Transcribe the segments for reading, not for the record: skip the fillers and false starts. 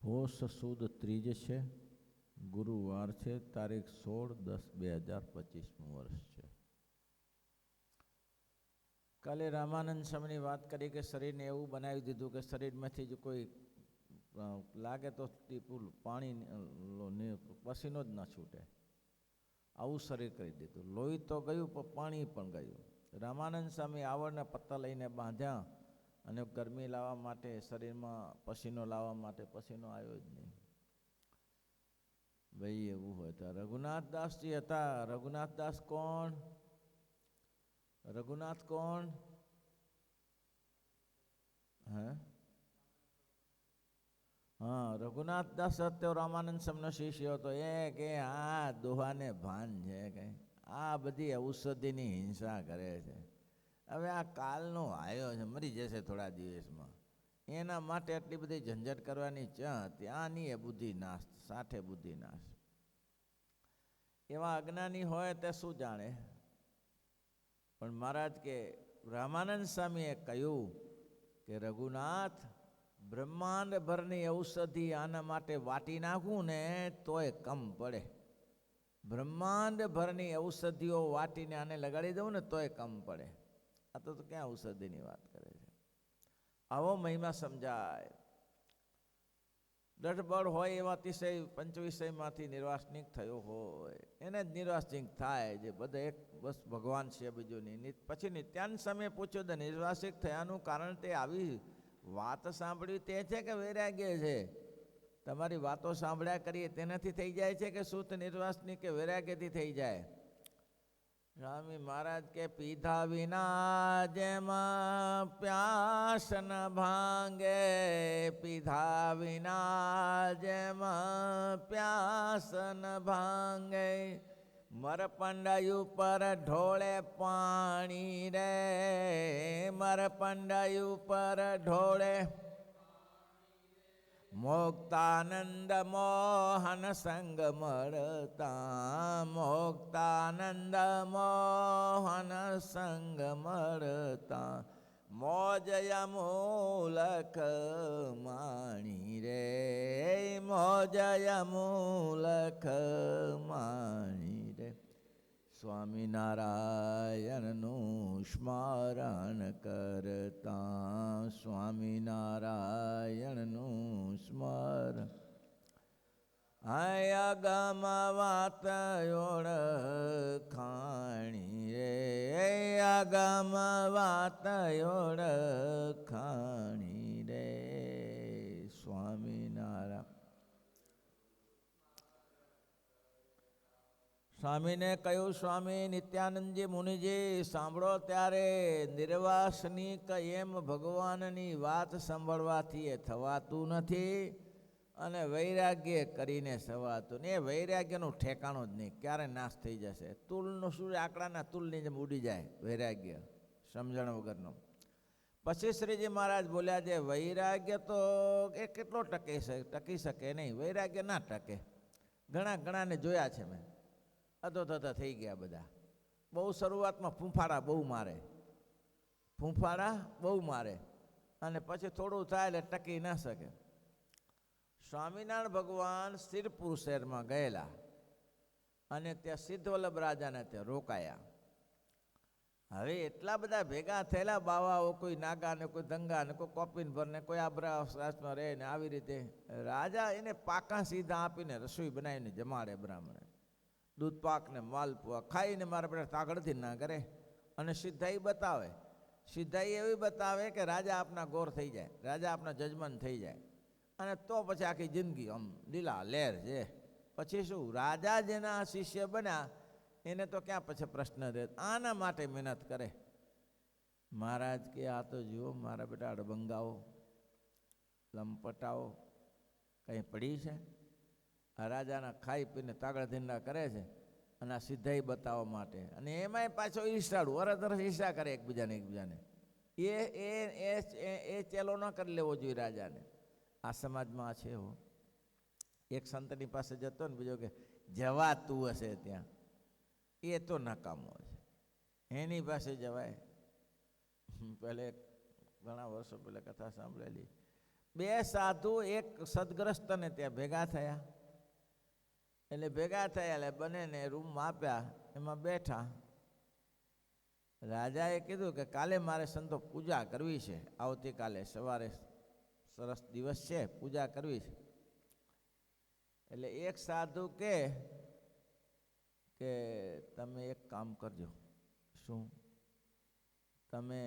હોશ સુદ ત્રીજ છે, ગુરુવાર છે, તારીખ 16/10/2025 વર્ષ છે. કાલે રામાનંદ સ્વામીની વાત કરી કે શરીરને એવું બનાવી દીધું કે શરીરમાંથી જ કોઈ લાગે તો ટીપું પાણી પસીનો જ ન છૂટે, આવું શરીર કરી દીધું. લોહી તો ગયું પણ પાણી પણ ગયું. રામાનંદ સ્વામી આવડના પત્તા લઈને બાંધ્યા અને ગરમી લાવવા માટે, શરીરમાં પસીનો લાવવા માટે પસીનો આવ્યો જ નહીં. ભાઈ એવું હોય તો રઘુનાથદાસજી હતા. રઘુનાથદાસ કોણ? રઘુનાથ કોણ? હા, રઘુનાથદાસ હતો રામાનંદ સ્વામીનો શિષ્ય હતો. કે આ દોહાને ભાન છે કે આ બધી ઔષધિની હિંસા કરે છે. હવે આ કાલનો આવ્યો છે, મરી જશે થોડા દિવસમાં, એના માટે આટલી બધી ઝંઝટ કરવાની ત્યાંની એ બુદ્ધિ નાશ, સાથે બુદ્ધિ નાશ. એવા અજ્ઞાની હોય તે શું જાણે? પણ મહારાજ કે રામાનંદ સ્વામીએ કહ્યું કે રઘુનાથ, બ્રહ્માંડ ભરની ઔષધિ આના માટે વાટી નાખું ને તોય કમ પડે. બ્રહ્માંડ ભરની ઔષધિઓ વાટીને આને લગાડી દઉં ને તોય કમ પડે. આ તો ક્યાં ઔષધિની વાત કરે છે? આવો મહિમા સમજાય. દઢબળ હોય એવા અતિશય પંચવિષયમાંથી નિર્વાસનિક થયો હોય એને જ નિર્વાસનિક થાય. જે બધા એક બસ ભગવાન છે, બીજું નહીં. પછી નિત્યાનંદ સ્વામીએ પૂછ્યું તો નિર્વાસિક થયાનું કારણ તે આવી વાત સાંભળ્યું તે છે કે વૈરાગ્ય છે? તમારી વાતો સાંભળ્યા કરીએ તેનાથી થઈ જાય છે કે શુદ્ધ નિર્વાસનિક કે વૈરાગ્યથી થઈ જાય? સ્વામી મહારાજ કે પીધા વિના જેમાં પ્યાસ ન ભાંગે, પીધા વિના જેમાં પ્યાસ ન ભાંગે, મરપંડાયું પર ઢોળે પાણી રે, મરપંડાયું પર ઢોળે મોક્તાનંદ મોહન સંગ મળતા, મોક્તાનંદ મોહન સંગ મળતા, મોજય મૂલક માણી રે, મોજય મૂલક માણી રે. સ્વામિનારાયણનું સ્મરણ કરતા, સ્વામિનારાયણનું સ્મરણ. અગમ વાત ઓળખાણી રે, અગમ વાત ઓળખાણી રે. સ્વામિનારાયણ. સ્વામીને કહ્યું, સ્વામી નિત્યાનંદજી મુનિજી સાંભળો, ત્યારે નિર્વાસનિક એમ ભગવાનની વાત સાંભળવાથી એ થવાતું નથી અને વૈરાગ્ય કરીને સવાતું ને. એ વૈરાગ્યનું ઠેકાણું જ નહીં, ક્યારે નાશ થઈ જશે. તુલનું સૂર્ય આંકડાના તુલની જેમ ઉડી જાય વૈરાગ્ય, સમજણ વગરનું. પછી શ્રીજી મહારાજ બોલ્યા છે વૈરાગ્ય તો એ કેટલો ટકી શકે નહીં, વૈરાગ્ય ના ટકે. ઘણાને જોયા છે મેં, અધોધધા થઈ ગયા બધા. બહુ શરૂઆતમાં ફૂંફાડા બહુ મારે, ફૂંફાડા બહુ મારે અને પછી થોડું થાય એટલે ટકી ના શકે. સ્વામિનારાયણ ભગવાન સિરપુર શહેરમાં ગયેલા અને ત્યાં સિદ્ધવલ્લભ રાજાને ત્યાં રોકાયા. હવે એટલા બધા ભેગા થયેલા બાવાઓ, કોઈ નાગા ને કોઈ દંગા ને કોઈ કોપીન ભર ને કોઈ આબ્રાસમાં રહે ને આવી રીતે રાજા એને પાકા સીધા આપીને રસોઈ બનાવીને જમાડે બ્રાહ્મણે. દૂધ પાક ને માલપુઆ ખાઈને મારા બેટા તાગડથી ના કરે. અને સિદ્ધાઈ બતાવે, સિદ્ધાઈ એવી બતાવે કે રાજા આપના ગોર થઈ જાય, રાજા આપના જજમાન થઈ જાય. અને તો પછી આખી જિંદગી આમ લીલા લહેર છે. પછી શું, રાજા જેના શિષ્ય બન્યા એને તો ક્યાં પછી પ્રશ્ન રહે. આના માટે મહેનત કરે. મહારાજ કે આ તો જુઓ મારા બેટા અડબંગાઓ, લંપટાઓ કંઈ પડી છે? આ રાજાના ખાઈ પીને તાગડા ધીંડા કરે છે અને આ સિદ્ધાઈ બતાવવા માટે. અને એમાંય પાછો ઈર્ષાળું, અરસ ઈર્ષા કરે એકબીજાને. એ ચેલો ન કરી લેવો જોઈએ રાજાને. આ સમાજમાં છે હો. એક સંતની પાસે જતો ને બીજો કે જવાતું હશે ત્યાં, એ તો નકામો છે, એની પાસે જવાય. પહેલે ઘણા વર્ષો પહેલાં કથા સાંભળેલી. બે સાધુ એક સદગ્રસ્તને ત્યાં ભેગા થયા. એટલે ભેગા થયા એટલે બંનેને રૂમ આપ્યા, એમાં બેઠા. રાજાએ કીધું કે કાલે મારે સંતો પૂજા કરવી છે, આવતીકાલે સવારે સરસ દિવસ છે, પૂજા કરવી છે. એટલે એક સાધુ કે તમે એક કામ કરજો. શું? તમે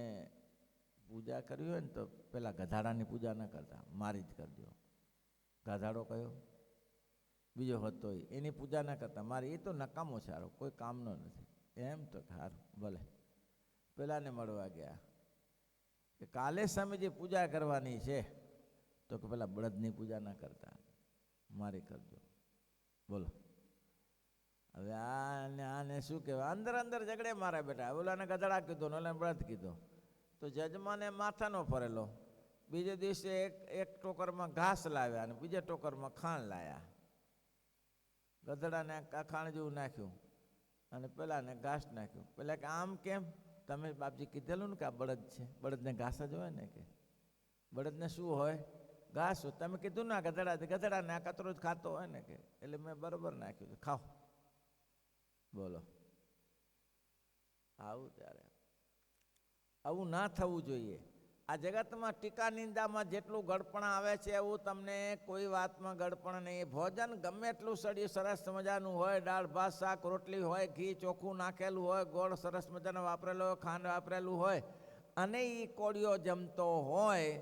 પૂજા કરવી હોય ને તો પેલા ગધાડાની પૂજા ન કરતા, મારી જ કરજો. ગધાડો કયો? બીજો હતો એની પૂજા ન કરતા, મારી એ તો નકામો છે, હારો કોઈ કામનો નથી. એમ તો સારું ભલે. પેલાને મળવા ગયા કે કાલે સ્વામીજી પૂજા કરવાની છે, તો કે પેલા બળદની પૂજા ન કરતા, મારી કરજો. બોલો હવે આને શું કહેવાય? અંદર અંદર ઝઘડે મારા બેટા. ઓલાને ગધડા કીધો ને ઓલાને બળદ કીધો. તો જજમાને માથાનો ફરેલો. બીજે દિવસે એક ટોકરમાં ઘાસ લાવ્યા અને બીજા ટોકરમાં ખાણ લાવ્યા. ગધડાને ખાણ જેવું નાખ્યું અને પેલાને ઘાસ નાખ્યું. પેલા કે આમ કેમ? તમે બાપજી કીધેલું ને કે આ બળદ છે, બળદને ઘાસ જ હોય ને. કે બળદને શું હોય? ઘાસ હોય. તમે કીધું ને ગધડાને આ કચરો જ ખાતો હોય ને. કે એટલે મેં બરોબર નાખ્યું, ખાઓ. બોલો આવું ના થવું જોઈએ. આ જગતમાં ટીકા નિંદામાં જેટલું ગળપણ આવે છે એવું તમને કોઈ વાતમાં ગળપણ નહીં. ભોજન ગમે એટલું સડ્યું સરસ મજાનું હોય, દાળ ભાત શાક રોટલી હોય, ઘી ચોખ્ખું નાખેલું હોય, ગોળ સરસ મજાનો વાપરેલો હોય, ખાંડ વાપરેલું હોય, અને એ કોળિયો જમતો હોય,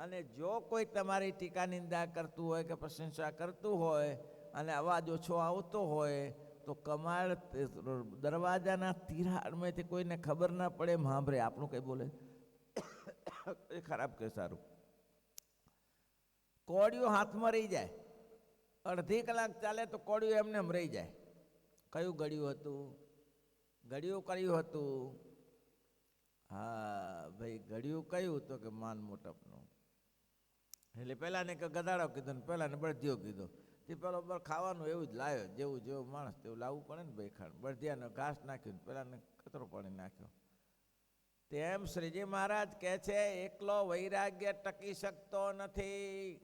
અને જો કોઈ તમારી ટીકા નિંદા કરતું હોય કે પ્રશંસા કરતું હોય અને અવાજ ઓછો આવતો હોય તો કમાડ દરવાજાના તિરાડમાંથી કોઈને ખબર ના પડે સાંભળે આપણું કંઈ બોલે એ ખરાબ કે સારું. કોળિયું હાથમાં રહી જાય, અડધી કલાક ચાલે તો કોળિયું એમને એમ રહી જાય. કયું ગળ્યું હતું? ગળ્યું કર્યું હતું. હા ભાઈ, ગળ્યું કયું? તો કે માન મોટપનું. એટલે પેલાને કે ગધાડો કીધો ને પેલાને બળદિયો કીધો. તે પેલો ખાવાનું એવું જ લાવ્યો, જેવું માણસ તેવું લાવવું પડે ને ભાઈ. ખાણ બળદિયાને ઘાસ નાખ્યું, પેલાને કચરો પાણી નાખ્યો. તેમ શ્રીજી મહારાજ કહે છે એકલો વૈરાગ્ય ટકી શકતો નથી.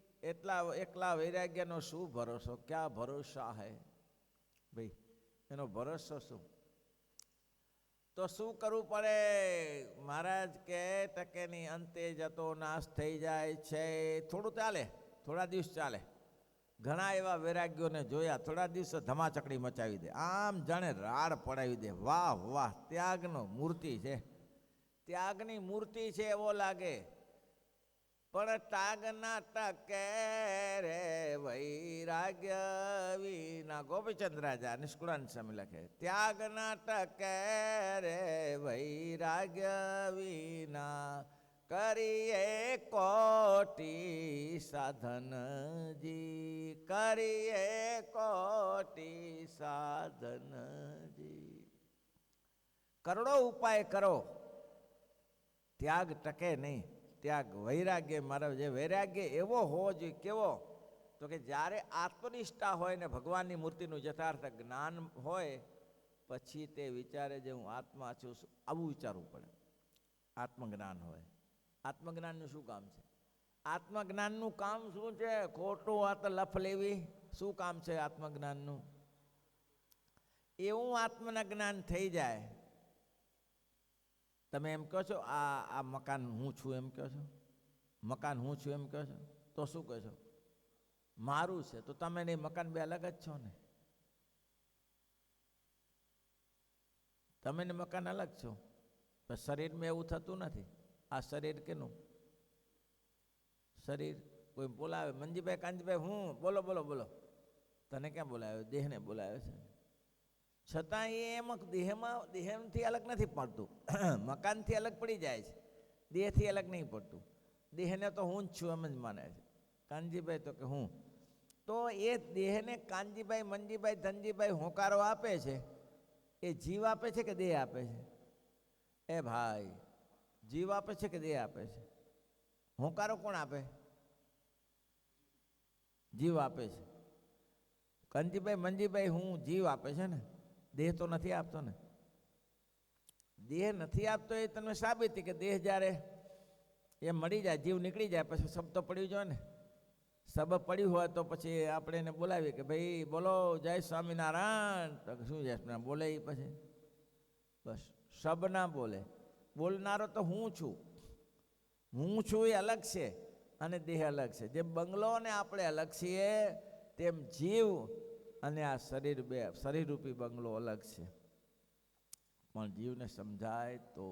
એકલા વૈરાગ્યનો શું ભરોસો? ક્યાં ભરોસા હે ભાઈ? એનો ભરોસો શું? તો શું કરવું પડે? મહારાજ કે ટકેની અંતે જતો નાશ થઈ જાય છે. થોડું ચાલે, થોડા દિવસ ચાલે. ઘણા એવા વૈરાગ્યોને જોયા, થોડા દિવસ ધમાચકડી મચાવી દે, આમ જાણે રાડ પડાવી દે. વાહ વાહ, ત્યાગનો મૂર્તિ છે, ત્યાગની મૂર્તિ છે એવો લાગે. પણ તાગ ના ટકે રે વૈરાગ્ય વિના. ગોપીચંદ રાજા નિષ્કુળાન સ્વામી લખે, ત્યાગ ના ટકે રે વૈરાગ્ય વિના, કરીએ કોટી સાધનજી, કરીએ કોટી સાધનજી. કરોડો ઉપાય કરો, ત્યાગ ટકે નહીં. ત્યાગ વૈરાગ્ય, મારો જે વૈરાગ્ય એવો હોવો જોઈએ. કેવો? તો કે જ્યારે આત્મનિષ્ઠા હોય ને ભગવાનની મૂર્તિનું યથાર્થ જ્ઞાન હોય, પછી તે વિચારે જે હું આત્મા છું, આવું વિચારવું પડે. આત્મજ્ઞાન હોય. આત્મજ્ઞાનનું શું કામ છે? આત્મજ્ઞાનનું કામ શું છે? ખોટું વાત લફ લેવી. શું કામ છે આત્મજ્ઞાનનું? એવું આત્મના જ્ઞાન થઈ જાય. તમે એમ કહો છો આ મકાન હું છું એમ કહો છો? મકાન હું છું એમ કહો છો? તો શું કહો છો? મારું છે. તો તમે નહીં, મકાન બે અલગ જ છો ને. તમે ને મકાન અલગ છો. પણ શરીરમાં એવું થતું નથી. આ શરીર કેનું? શરીર કોઈ બોલાવે, મંજીભાઈ કાંજીભાઈ હું, બોલો બોલો બોલો. તને ક્યાં બોલાવ્યો? દેહને બોલાવ્યો છે. છતાં એ એમ દેહથી અલગ નથી પડતું. મકાનથી અલગ પડી જાય છે, દેહથી અલગ નહીં પડતું. દેહને તો હું જ છું એમ જ માને છે. કાનજીભાઈ તો કે હું. તો એ દેહને કાનજીભાઈ, મંજીભાઈ, ધનજીભાઈ હોંકારો આપે છે, એ જીવ આપે છે કે દેહ આપે છે? એ ભાઈ, જીવ આપે છે કે દેહ આપે છે? હોંકારો કોણ આપે? જીવ આપે છે. કાનજીભાઈ, મંજીભાઈ હું જીવ આપે છે ને, દેહ તો નથી આપતો ને. દેહ નથી આપતો એ તમે સાબિતી કે દેહ જ્યારે એ મળી જાય, જીવ નીકળી જાય, પછી શબ્દ પડ્યું જોઈએ ને. સબબ પડ્યું હોય તો પછી આપણે એને બોલાવીએ કે ભાઈ બોલો જય સ્વામિનારાયણ, તો શું જય સ્વામિનારાયણ બોલે એ પછી બસ શબ ના બોલે. બોલનારો તો હું છું એ અલગ છે અને દેહ અલગ છે. જેમ બંગલો ને આપણે અલગ છીએ તેમ જીવ અને આ શરીર રૂપી બંગલો અલગ છે. પણ જીવને સમજાય તો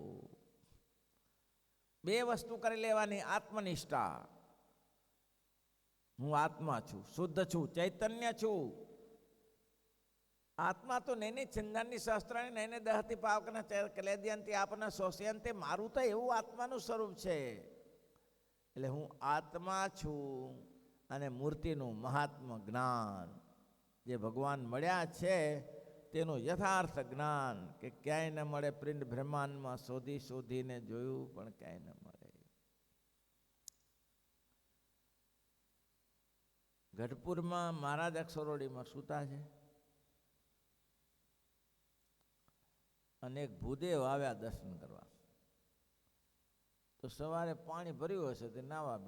બે વસ્તુ કરી લેવાની. આત્મનિષ્ઠા, હું આત્મા છું, શુદ્ધ છું, ચૈતન્ય છું. આત્મા તો નૈને છંદાની શાસ્ત્રાની નૈને દહતી પાવકના કલેદ્યંતી આપના શોષ્યંતે, મારું તો એવું આત્માનું સ્વરૂપ છે. એટલે હું આત્મા છું અને મૂર્તિનું મહાત્મ જ્ઞાન જે ભગવાન મળ્યા છે તેનું યથાર્થ જ્ઞાન કે ક્યાંય ન મળે. પિંડ બ્રહ્માંડમાં શોધીને જોયું પણ ક્યાંય ન મળે. ગઢપુરમાં મહારાજ અક્ષરોડીમાં સૂતા છે અને એક ભૂદેવ આવ્યા દર્શન કરવા. તો સવારે પાણી ભર્યું હશે તે નાવા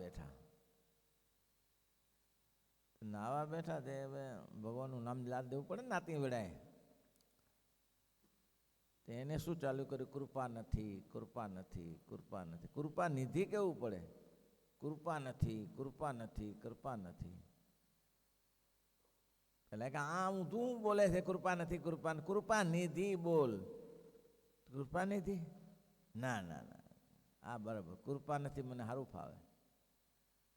બેઠા તે હવે ભગવાનનું નામ યાદ દેવું પડે ને નાતી વેળાએ. તો એને શું ચાલુ કર્યું? કૃપા નથી, કૃપા નથી, કૃપા નથી. કૃપા નિધિ કેવું પડે? કૃપા નથી, કૃપા નથી, કૃપા નથી. એટલે કે હું તું બોલે છે કૃપા નથી, કૃપા નિધિ બોલ. કૃપા નિધિ ના ના ના, આ બરાબર. કૃપા નથી મને સારું ફાવે.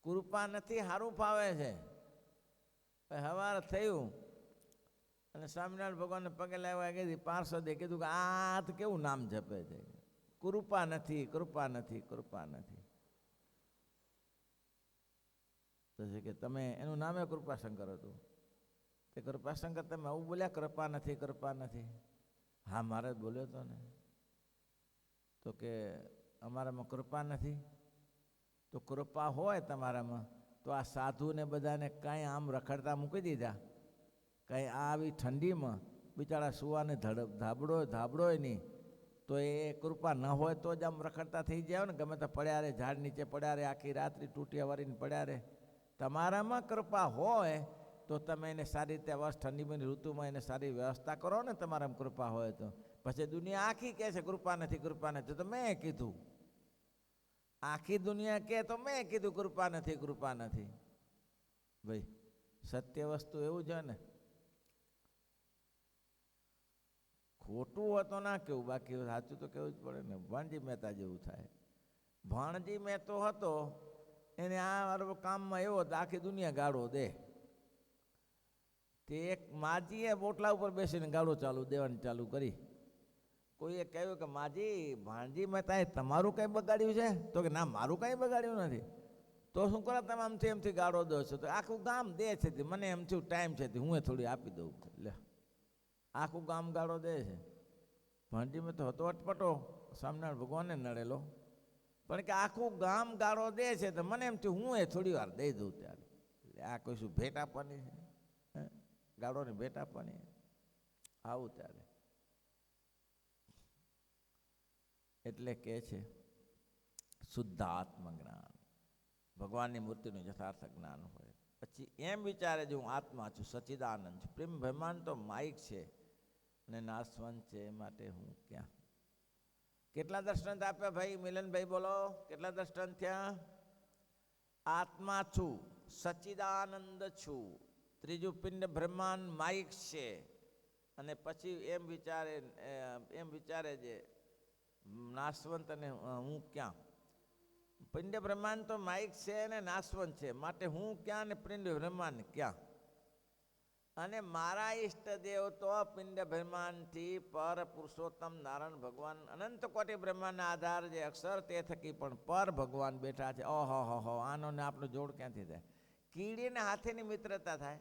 કૃપા નથી સારું ફાવે છે. સવાર થયું અને સ્વામિનારાયણ ભગવાનને પગે લાવ્યા કીધી, પાર્ષદે કીધું કે આ તો કેવું નામ જપે છે? કૃપા નથી, કૃપા નથી, કૃપા નથી. તો કે તમે એનું નામે કૃપાશંકર હતું. તે કૃપાશંકર તમે આવું બોલ્યા, કૃપા નથી, કૃપા નથી? હા મારે જ બોલ્યો હતો ને. તો કે અમારામાં કૃપા નથી? તો કૃપા હોય તમારામાં તો આ સાધુને બધાને કાંઈ આમ રખડતા મૂકી દીધા. કાંઈ આવી ઠંડીમાં બિચારા સુવાને ધાબડોય નહીં. તો એ કૃપા ન હોય તો જ આમ રખડતા થઈ જાય ને. ગમે તો પડ્યા રે, ઝાડ નીચે પડ્યા રે, આખી રાત્રિ તૂટિયા વારીને પડ્યા રે. તમારામાં કૃપા હોય તો તમે એને સારી રીતે ઠંડીની ઋતુમાં એને સારી વ્યવસ્થા કરો ને. તમારામાં કૃપા હોય તો પછી દુનિયા આખી કહે છે કૃપા નથી, કૃપા નથી. તો મેં કીધું, આખી દુનિયા કહે તો મેં કીધું કૃપા નથી, કૃપા નથી. ભાઈ સત્ય વસ્તુ એવું છે ને, ખોટું હોય તો ના કેવું, બાકી સાચું તો કેવું જ પડે ને. ભાણજી મહેતા જેવું થાય. ભાણજી મહેતો હતો એને આ કામમાં એવો હતો, આખી દુનિયા ગાળો દે. તે એક માજીએ બોટલા ઉપર બેસીને ગાળો દેવાની ચાલુ કરી. કોઈએ કહ્યું કે માજી, ભાણજી મહેતાએ તમારું કંઈ બગાડ્યું છે? તો કે ના, મારું કંઈ બગાડ્યું નથી. તો શું કરો તમે એમથી ગાળો દો છો? તો આખું ગામ દે છે, મને એમ થયું ટાઈમ છે હું થોડી આપી દઉં. લે, આખું ગામ ગાળો દે છે. ભાણજી મહેતો હતો અટપટો, સ્વામિનારાયણ ભગવાનને નડેલો, પણ કે આખું ગામ ગાળો દે છે તો મને એમ થયું હું થોડી વાર દઈ દઉં. ત્યારે આ કોઈ શું ભેટ આપવાની છે? ગાળોની ભેટ આપવાની આવું ત્યારે. એટલે કે છે શુદ્ધ આત્મજ્ઞાન, ભગવાનની મૂર્તિનું યથાર્થ જ્ઞાન હોય. પછી એમ વિચારે છે હું આત્મા છું, સચ્ચિદાનંદ છું. પ્રેમ બ્રહ્માંડ તો માઇક છે અને નાશવંત છે, એ માટે હું ક્યાં. કેટલા દ્રષ્ટાંત આપ્યા ભાઈ મિલનભાઈ? બોલો કેટલા દ્રષ્ટાંત થયા? આત્મા છું, સચ્ચિદાનંદ છું, ત્રીજું પિંડ બ્રહ્માંડ માઇક છે. અને પછી એમ વિચારે છે નાશવંત અને હું ક્યાં. પિંડ બ્રહ્માંડ તો માઇક છે ને નાશવંત છે, માટે હું ક્યાં ને પિંડ બ્રહ્માંડ ક્યાં. અને મારા ઈષ્ટદેવ તો પિંડ બ્રહ્માંડથી પર પુરુષોત્તમ નારાયણ ભગવાન અનંત કોટી બ્રહ્માંડના આધાર જે અક્ષર તે થકી પણ પર ભગવાન બેઠા છે. ઓહો, આનો ને આપણો જોડ ક્યાંથી થાય? કીડીને હાથીની મિત્રતા થાય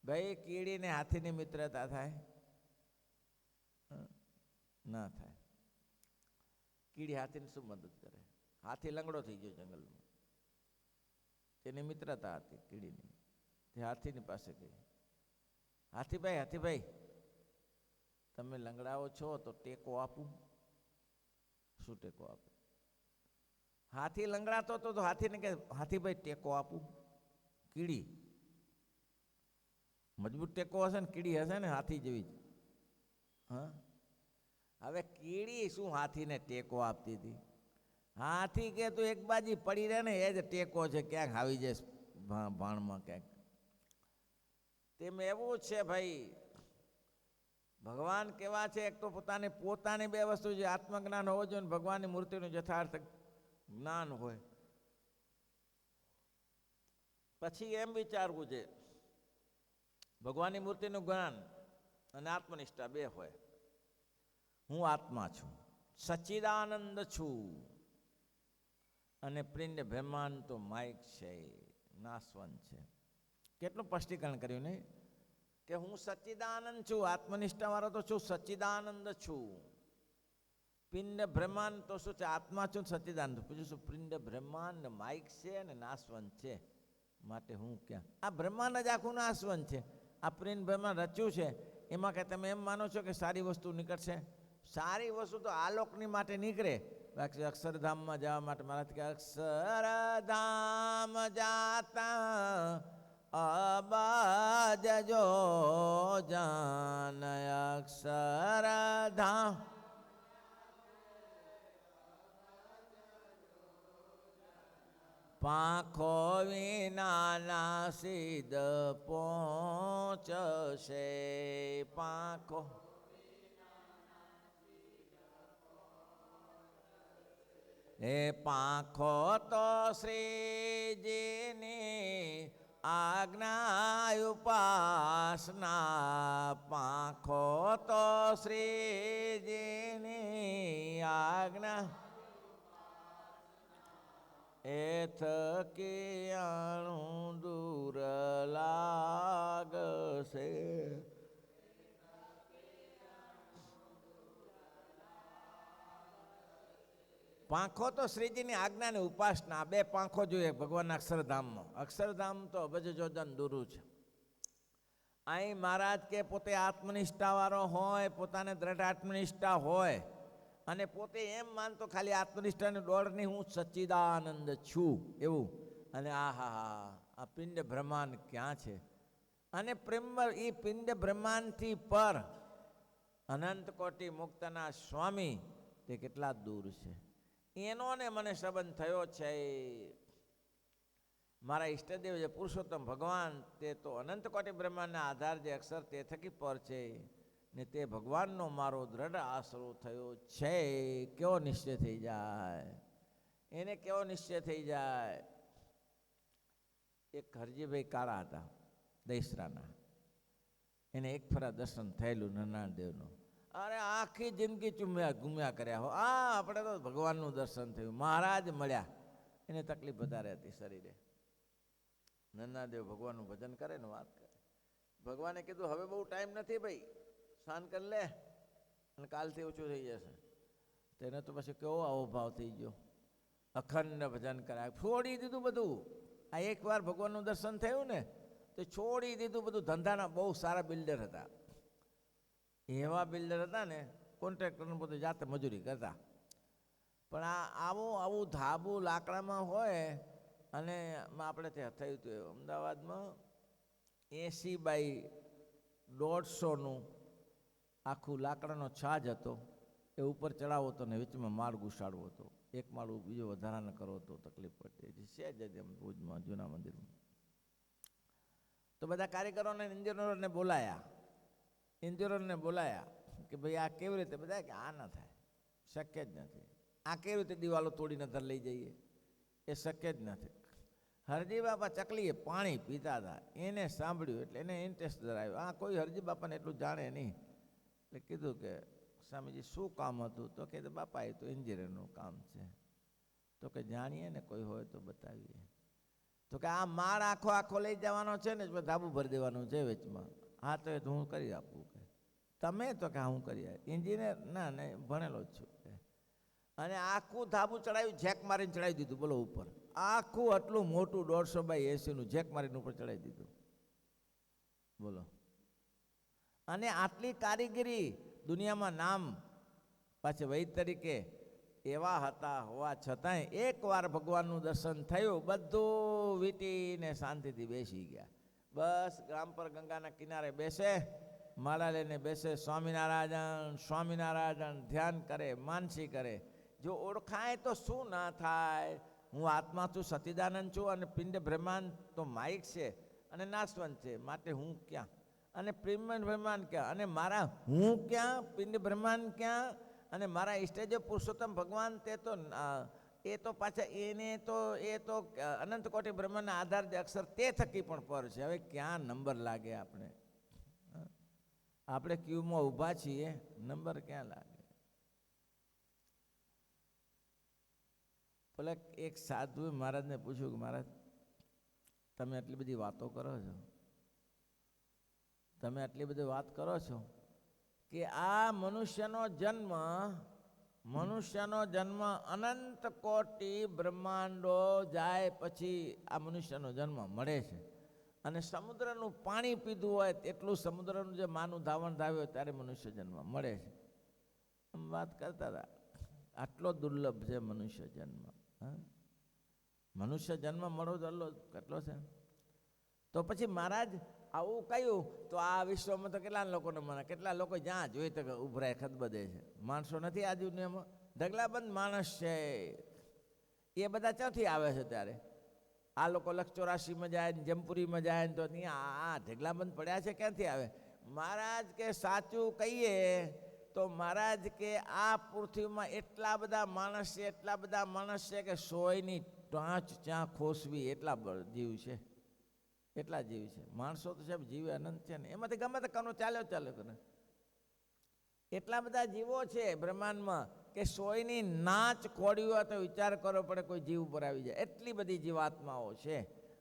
ભાઈ? કીડીને હાથીની મિત્રતા થાય? ના થાય. કીડી હાથીને શું મદદ કરે? હાથી લંગડો થઈ ગયો જંગલમાં, તેની મિત્રતા હતી કીડીની. તે હાથીની પાસે ગઈ, હાથીભાઈ તમે લંગડાઓ છો તો ટેકો આપું. શું ટેકો આપું? હાથી લંગડાતો તો હાથીને કે હાથીભાઈ ટેકો આપું. કીડી મજબૂત ટેકો હશે ને, કીડી હશે ને હાથી જેવી જ. હા, હવે કીડી શું હાથીને ટેકો આપતી હતી? હાથી કે તું એક બાજી પડી રહે ને એ જ ટેકો છે, ક્યાંક આવી જાય ભાણમાં ક્યાંક. તેમ એવું છે ભાઈ, ભગવાન કેવા છે? એક તો પોતાની બે વસ્તુ છે, આત્મજ્ઞાન હોવું જોઈએ ને ભગવાનની મૂર્તિનું યથાર્થ જ્ઞાન હોય. પછી એમ વિચારવું છે ભગવાનની મૂર્તિનું જ્ઞાન અને આત્મનિષ્ઠા બે હોય. હું આત્મા છું, સચ્ચિદાનંદ છું, અને પિંડ બ્રહ્માંડ તો માઇક છે, નાશવંત છે. કેટલું સ્પષ્ટીકરણ કર્યું નહીં કે હું સચ્ચિદાનંદ છું, આત્મનિષ્ઠા વાળો તો છું, સચ્ચિદાનંદ છું. પિંડ બ્રહ્માંડ તો શું છે? આત્મા છું, સચ્ચિદાનંદ. પૂછું શું? પિંડ બ્રહ્માંડ માઇક છે અને નાશવંત છે, માટે હું ક્યાં? આ બ્રહ્માંડ જ આખું નાશવંત છે. આ પિંડ બ્રહ્માંડ રચ્યું છે, એમાં કે તમે એમ માનો છો કે સારી વસ્તુ નીકળશે? સારી વસ્તુ તો આલોકની માટે નીકળે, બાકી અક્ષરધામમાં જવા માટે મારાથી કે અક્ષરધામ જાતા અબાજજો જાન અક્ષરધામ. પાંખો વિનાના સિદ્ધ પહોંચશે, પાંખો એ પાંખો તો શ્રીજીની આજ્ઞા ઉપાસના, પાંખો તો શ્રીજીની આજ્ઞા એ થકી આણું દૂર લાગશે. પાંખો તો શ્રીજીની આજ્ઞાની ઉપાસના, બે પાંખો જોઈએ ભગવાનના અક્ષરધામમાં. અક્ષરધામ તો અબજ જોજન દૂરું છે. અહીં મહારાજ કે પોતે આત્મનિષ્ઠા વાળો હોય, પોતાને દ્રઢ આત્મનિષ્ઠા હોય અને પોતે એમ માનતો ખાલી આત્મનિષ્ઠાની દોડ નહીં, હું સચ્ચિદાનંદ છું એવું. અને આ પિંડ બ્રહ્માંડ ક્યાં છે? અને એ પિંડ બ્રહ્માંડથી પર અનંત કોટી મુક્તના સ્વામી તે કેટલા દૂર છે, એનો ને મને સંબંધ થયો છે. મારા ઈષ્ટદેવ જે પુરુષોત્તમ ભગવાન તે તો અનંત કોટી બ્રહ્માંડના આધાર જે અક્ષર તે થકી પર છે ને તે ભગવાનનો મારો દ્રઢ આશરો થયો છે. કેવો નિશ્ચય થઈ જાય એને, કેવો નિશ્ચય થઈ જાય. એક હરજીભાઈ કાળા હતા દહીસરાના, એને એક ફરા દર્શન થયેલું નરનારાયણ દેવનું. અરે આખી જિંદગી ઘૂમ્યા કર્યા હો, આપણે તો ભગવાનનું દર્શન થયું, મહારાજ મળ્યા. એને તકલીફ વધારે હતી શરીરે. નરનારાયણ ભગવાનનું ભજન કરે ને વાત કરે. ભગવાને કીધું હવે બહુ ટાઈમ નથી ભાઈ, સ્નાન કરી લે અને કાલથી ઓછું થઈ જશે. તેને તો પછી કેવો આવો ભાવ થઈ ગયો, અખંડ ભજન કરાય, છોડી દીધું બધું. આ એકવાર ભગવાનનું દર્શન થયું ને તો છોડી દીધું બધું. ધંધાના બહુ સારા બિલ્ડર હતા, એવા બિલ્ડર હતા ને, કોન્ટ્રાક્ટરને પોતે જાતે મજૂરી કરતા. પણ આવું ધાબુ લાકડામાં હોય. અને આપણે ત્યાં થયું હતું અમદાવાદમાં 80x150 આખું લાકડાનો છાજ હતો, એ ઉપર ચડાવો હતો ને વચમાં માળ ઘુસાડવો હતો. એક માળ બીજો વધારાનો કરવો હતો, તકલીફ પડતી છે જ એમ ભુજમાં જૂના મંદિરમાં. તો બધા કારીગરોને એન્જિનિયરોને બોલાયા કે ભાઈ આ કેવી રીતે? બધા કે આ ના થાય, શક્ય જ નથી. આ કેવી રીતે દિવાલો તોડીને ધર લઈ જઈએ? એ શક્ય જ નથી. હરજી બાપા ચકલીએ પાણી પીતા હતા, એને સાંભળ્યું એટલે એને ઇન્ટરેસ્ટ ધરાવ્યો. કોઈ હરજી બાપાને એટલું જાણે નહીં એટલે કીધું કે સ્વામીજી શું કામ હતું? તો કે બાપા એ તો એન્જિનિયરનું કામ છે. તો કે જાણીએ ને કોઈ હોય તો બતાવીએ. તો કે આ માળ આખો લઈ જવાનો છે ને, ધાબુ ભરી દેવાનું છે વેચમાં. હા તો એ તો હું કરી આપું. કે તમે? તો કે હું કરી આપું. એન્જિનિયર? ના ભણેલો જ છું. અને આખું ધાબુ ચડાવ્યું, જેક મારીને ચડાવી દીધું. બોલો ઉપર આખું આટલું મોટું 150x80 જેક મારીને ઉપર ચડાવી દીધું. બોલો. અને આટલી કારીગરી દુનિયામાં નામ પાછી વૈદ તરીકે એવા હતા હોવા છતાંય એકવાર ભગવાનનું દર્શન થયું, બધું વીટીને શાંતિથી બેસી ગયા. બસ ગ્રામ પર ગંગાના કિનારે બેસે, માળા લઈને બેસે, સ્વામિનારાયણ સ્વામિનારાયણ ધ્યાન કરે, માનસી કરે. જો ઓળખાય તો શું ના થાય? હું આત્મા છું, સચ્ચિદાનંદ છું, અને પિંડ બ્રહ્માંડ તો માઇક છે અને નાશવંત છે, માટે હું ક્યાં અને પિંડ બ્રહ્માંડ ક્યાં, અને મારા હું ક્યાં, પિંડ બ્રહ્માંડ ક્યાં, અને મારા ઈષ્ટદેવ પુરુષોત્તમ ભગવાન એ તો પાછા એ તો અનંત કોટી બ્રહ્માંડના આધાર જે અક્ષર તે થકી પણ પર છે. હવે ક્યાં નંબર લાગે? આપણે ક્યુમાં ઊભા છીએ, નંબર ક્યાં લાગે? પેલા એક સાધુએ મહારાજને પૂછ્યું કે મહારાજ, તમે આટલી બધી વાતો કરો છો, તમે આટલી બધી વાત કરો છો કે આ મનુષ્યનો જન્મ અનંત કોટી બ્રહ્માંડો જાય પછી આ મનુષ્યનો જન્મ મળે છે, અને સમુદ્રનું પાણી પીધું હોય તેટલું સમુદ્રનું જે માનું ધાવણ ધાવ્યું હોય ત્યારે મનુષ્ય જન્મ મળે છે. આમ વાત કરતા હતા, આટલો દુર્લભ છે મનુષ્ય જન્મ. મનુષ્ય જન્મ મળો કેટલો છે? તો પછી મહારાજ આવું કહ્યું તો આ વિશ્વમાં તો કેટલા લોકોને મને, કેટલા લોકો જ્યાં જોઈએ તો ઉભરાય ખદબદે છે. માણસો નથી આ દુનિયામાં, ઢગલાબંધ માણસ છે. એ બધા ક્યાંથી આવે છે? ત્યારે આ લોકો 84માં જાય ને જમપુરીમાં જાય ને તો ત્યાં આ ઢગલાબંધ પડ્યા છે, ક્યાંથી આવે? મહારાજ કે સાચું કહીએ તો મહારાજ કે આ પૃથ્વીમાં એટલા બધા માણસ છે કે સોયની ટાંચ ત્યાં ખોસવી એટલા જીવ છે, એટલા જીવ છે. માણસો તો સાહેબ જીવ અનંત છે ને, એમાંથી ગમે તે કનો ચાલ્યો કરે. એટલા બધા જીવો છે બ્રહ્માંડમાં કે સોયની નાચ ખોડ્યું હોય તો વિચાર કરવો પડે કોઈ જીવ ઉપર આવી જાય, એટલી બધી જીવાત્માઓ છે.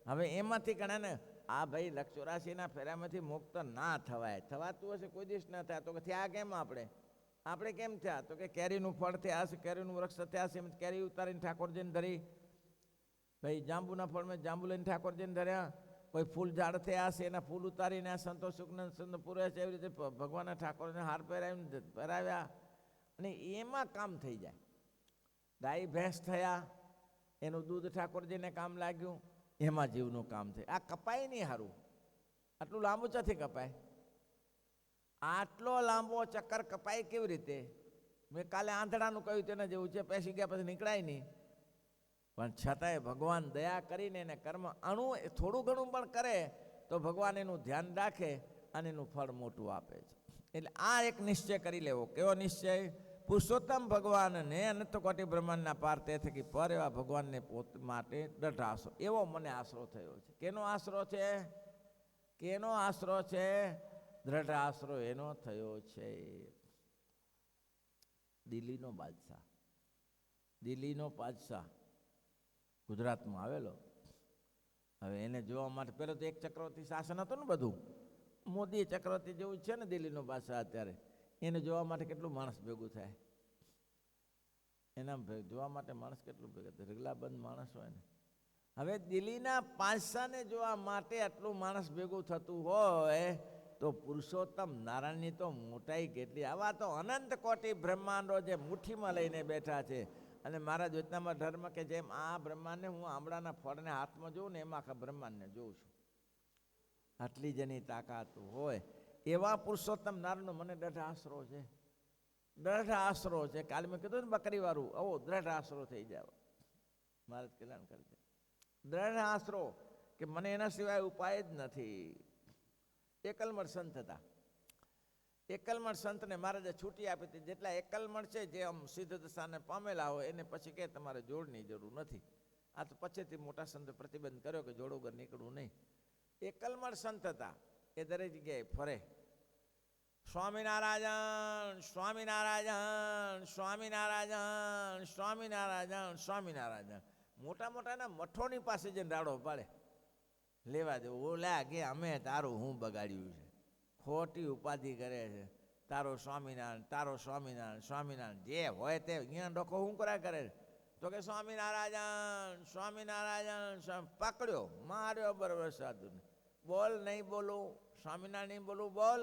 હવે એમાંથી ઘણા ને આ ભાઈ 84ના ફેરામાંથી મુક્ત ના થવાતું હશે, કોઈ દિવસ ના થાય. તો કે થયા કેમ આપણે કેમ થયા? તો કે કેરીનું ફળ થયા હશે, કેરીનું વૃક્ષ થયા હશે, કેરી ઉતારીને ઠાકોરજીને ધરી. ભાઈ જાંબુના ફળમાં જાંબુ લઈને ઠાકોરજીને ધર્યા. કોઈ ફૂલ ઝાડ થયા હશે, એના ફૂલ ઉતારીને સંતો સુખનંદ પૂરે છે, એવી રીતે ભગવાનના ઠાકોરને હાર પહેરાવ્યા, અને એમાં કામ થઈ જાય. ગાય ભેંસ થયા, એનું દૂધ ઠાકોરજીને કામ લાગ્યું, એમાં જીવનું કામ થાય. આ કપાય નહીં હારું, આટલું લાંબુ ચાથી કપાય? આટલો લાંબો ચક્કર કપાય કેવી રીતે? મેં કાલે આંધળાનું કહ્યું તેના જેવું છે, પેસી ગયા પછી નીકળાય નહીં. પણ છતાંય ભગવાન દયા કરીને એને કર્મ થોડું ઘણું પણ કરે તો ભગવાન એનું ધ્યાન રાખે અને એનું ફળ મોટું આપે છે. એટલે આ એક નિશ્ચય કરી લેવો. કેવો નિશ્ચય? પુરુષોત્તમ ભગવાનને અનંત કોટી બ્રહ્માંડના પાર તે થકી પર એવા ભગવાનને પોત માટે દ્રઢ આશરો, એવો મને આશરો થયો છે. કેનો આશરો છે? દ્રઢ આશરો એનો થયો છે. દિલ્હીનો બાદશાહ ગુજરાતમાં આવેલો. હવે એને જોવા માટે પહેલાં તો એક ચક્રવર્તી શાસન હતું ને, બધું મોદી ચક્રવર્તી જેવું છે ને દિલ્હીનો બાદશાહ. અત્યારે એને જોવા માટે કેટલું માણસ ભેગું થાય? એના જોવા માટે માણસ કેટલું ભેગું થાય? રેગલાબંધ માણસ હોય ને. હવે દિલ્હીના બાદશાહને જોવા માટે આટલું માણસ ભેગું થતું હોય તો પુરુષોત્તમ નારાયણની તો મોટાઈ કેટલી! આવા તો અનંત કોટી બ્રહ્માંડો જે મુઠ્ઠીમાં લઈને બેઠા છે. અને મારા જ્યોતનામાં ધર્મ કે જેમ આ બ્રહ્માંડને હું આંબળાના ફળને હાથમાં જોઉં ને એમ આખા બ્રહ્માંડને જોઉં છું. આટલી જેની તાકાત હોય એવા પુરુષોત્તમ નારાયણનો મને દ્રઢ આશરો છે. કાલે મેં કીધું ને બકરીવાળું, આવો દ્રઢ આશરો થઈ જાવ. મહારાજ કલ્યાણ કરજે. દ્રઢ આશરો કે મને એના સિવાય ઉપાય જ નથી. એકલમઠ સંત હતા. એકલમઠ સંતને મહારાજે છૂટી આપી હતી. જેટલા એકલમઠ છે જે આમ સિદ્ધ દશાને પામેલા હોય એને પછી કે તમારે જોડની જરૂર નથી. આ તો પછીથી મોટા સંતે પ્રતિબંધ કર્યો કે જોડ વગર નીકળવું નહીં. એકલમઠ સંત હતા, એ દરેક જગ્યાએ ફરે. સ્વામિનારાયણ સ્વામિનારાયણ સ્વામિનારાયણ સ્વામિનારાયણ સ્વામિનારાયણ. મોટાના મઠોની પાસે જઈને રાડો પાડે, લેવા દેવું. ઓલા કે અમે તારું હું બગાડ્યું છે, ખોટી ઉપાધિ કરે છે. તારો સ્વામિનારાયણ સ્વામિનારાયણ જે હોય તે અહીંયા ડોકો હું કરે તો કે સ્વામિનારાયણ પકડ્યો, માર્યો બરોબર સાધુને. બોલ નહીં બોલું, સ્વામિનારાયણ નહીં બોલું, બોલ.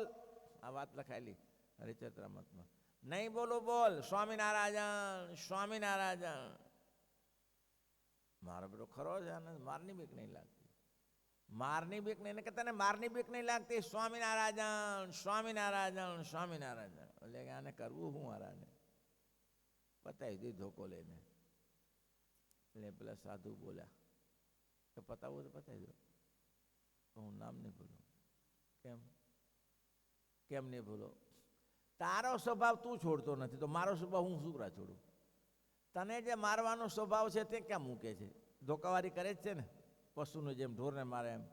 આ વાત લખાયેલી હરિચરિત્રામૃતમાં. નહીં બોલું બોલ સ્વામિનારાયણ સ્વામિનારાયણ. મારો બેટો ખરો છે, આને મારની બીક નહીં લાગતી, મારની બીક નહીં, કે તને મારની બીક નહીં લાગતી, સ્વામિનારાયણ સ્વામિનારાયણ સ્વામિનારાયણ. એટલે કે આને કરવું હું મારાને પતાવી દીધો ધોકો લઈને. એટલે પેલા સાધુ બોલ્યા કે પતાવું તો પતાવી દો, હું નામ નહીં ભૂલું. કેમ કેમ નહીં ભૂલો? તારો સ્વભાવ તું છોડતો નથી તો મારો સ્વભાવ હું શું કરા છોડું? તને જે મારવાનો સ્વભાવ છે તે ક્યાં મૂકે છે? ધોકાવારી કરે જ છે ને, પશુનું જેમ ઢોરને મારે એમ.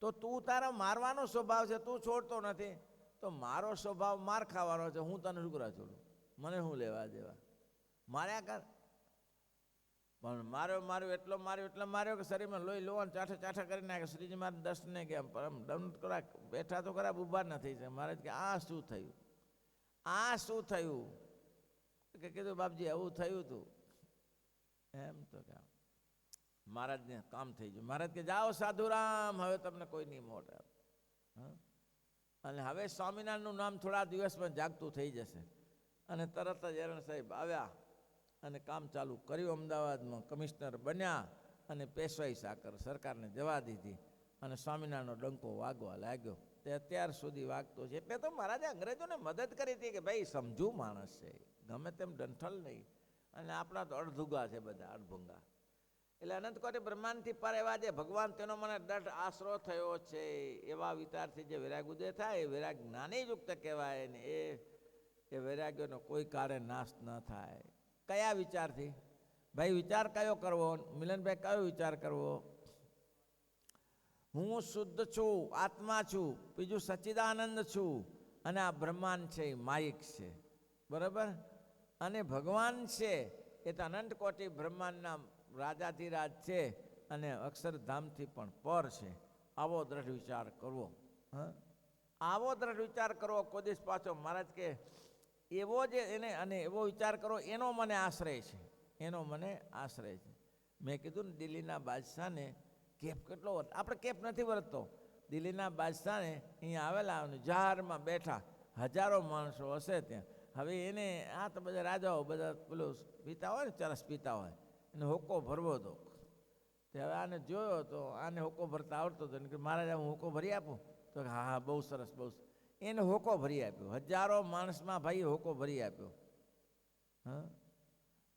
તો તું તારો મારવાનો સ્વભાવ છે, તું છોડતો નથી, તો મારો સ્વભાવ માર ખાવાનો છે, હું તને શું કરા છોડું? મને શું લેવા દેવા? માર્યા કર. પણ માર્યો એટલો માર્યો કે શરીરમાં લોહી લોવાને ચાઠા ચાઠા કરી નાખે. શ્રીજી મારે દર્શને કે પરમ દંડ કરા, બેઠા તો ખરા, ઉભા નથી છે. મારે કે આ શું થયું, આ શું થયું? કે કીધું બાપજી આવું થયું હતું એમ. તો કે મહારાજને કામ થઈ ગયું. મહારાજ કે જાઓ સાધુરામ, હવે તમને કોઈ નહીં મોટે. અને હવે સ્વામિનારાયણનું નામ થોડા દિવસમાં જાગતું થઈ જશે. અને તરત જ એરણ સાહેબ આવ્યા અને કામ ચાલુ કર્યું. અમદાવાદમાં કમિશનર બન્યા અને પેશવાઈ સાકર સરકારને જવા દીધી અને સ્વામિનારાયણનો ડંકો વાગવા લાગ્યો. તે અત્યાર સુધી વાગતો છે. એટલે તો મહારાજે અંગ્રેજોને મદદ કરી હતી કે ભાઈ સમજુ માણસ છે, ગમે તેમ ડંઠલ નહીં. અને આપણા તો અડધુગા છે બધા, અડભુંગા. એટલે અનંતકોટી બ્રહ્માંડથી પર એવા જે ભગવાન, તેનો મને દઢ આશરો થયો છે. એવા વિચારથી જે વૈરાગ ઉદય થાય એ વૈરાગ જ્ઞાની યુક્ત કહેવાય ને. એ વૈરાગ્યનો કોઈ કાળે નાશ ન થાય. કયા વિચારથી? ભાઈ વિચાર કયો કરવો મિલનભાઈ? કયો વિચાર કરવો? હું શુદ્ધ છું, આત્મા છું, બીજું સચ્ચિદાનંદ છું, અને આ બ્રહ્માંડ છે એ માયિક છે, બરાબર? અને ભગવાન છે એ તો અનંત કોટી બ્રહ્માંડના રાજાધિરાજ છે અને અક્ષરધામથી પણ પર છે. આવો દ્રઢ વિચાર કરવો. આવો દ્રઢ વિચાર કરવો. કોઈ દિવસ પાછો મહારાજ કે એવો જે એને અને એવો વિચાર કરો, એનો મને આશ્રય છે, એનો મને આશ્રય છે. મેં કીધું ને દિલ્હીના બાદશાહને કેપ કેટલો આપણે કેપ નથી વર્તતો. દિલ્હીના બાદશાહને અહીંયા આવેલા અને જાહેરમાં બેઠા હજારો માણસો હશે ત્યાં. હવે એને આ તો બધા રાજાઓ બધા પેલું પીતા હોય ને, ચરસ પીતા હોય, એને હોકો ભરવો હતો. તે હવે આને જોયો તો આને હોકો ભરતા આવડતો હતો. કે મહારાજા હું હોકો ભરી આપું? તો હા હા બહુ સરસ બહુ સરસ. એને હોકો ભરી આપ્યો. હજારો માણસમાં ભાઈ હોકો ભરી આપ્યો. હા,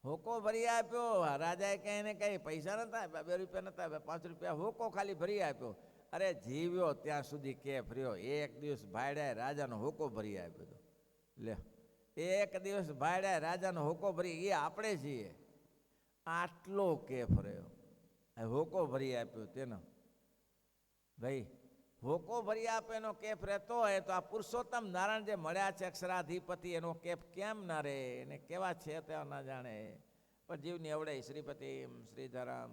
હોકો ભરી આપ્યો. રાજાએ કંઈ એને કંઈ પૈસા નહોતા, 2 રૂપિયા નહોતા, 5 રૂપિયા, હોકો ખાલી ભરી આપ્યો. અરે જીવ્યો ત્યાં સુધી કેફ રહ્યો. એક દિવસ ભાડ્યા રાજાનો હોકો ભરી આપ્યો હતો. લે, એક દિવસ ભાડ્યા રાજાનો હોકો ભરી, એ આપણે છીએ. આટલો કેફ રહ્યો, હોકો ભરી આપ્યો તેનો. ભાઈ હોકો ભરી આપે એનો કેફ રહેતો હોય તો આ પુરુષોત્તમ નારાયણ જે મળ્યા છે અક્ષરાધિપતિ, એનો કેફ કેમ ના રહે? એને કેવા છે તે ના જાણે. પણ જીવની અવડે શ્રીપતિ શ્રીધરામ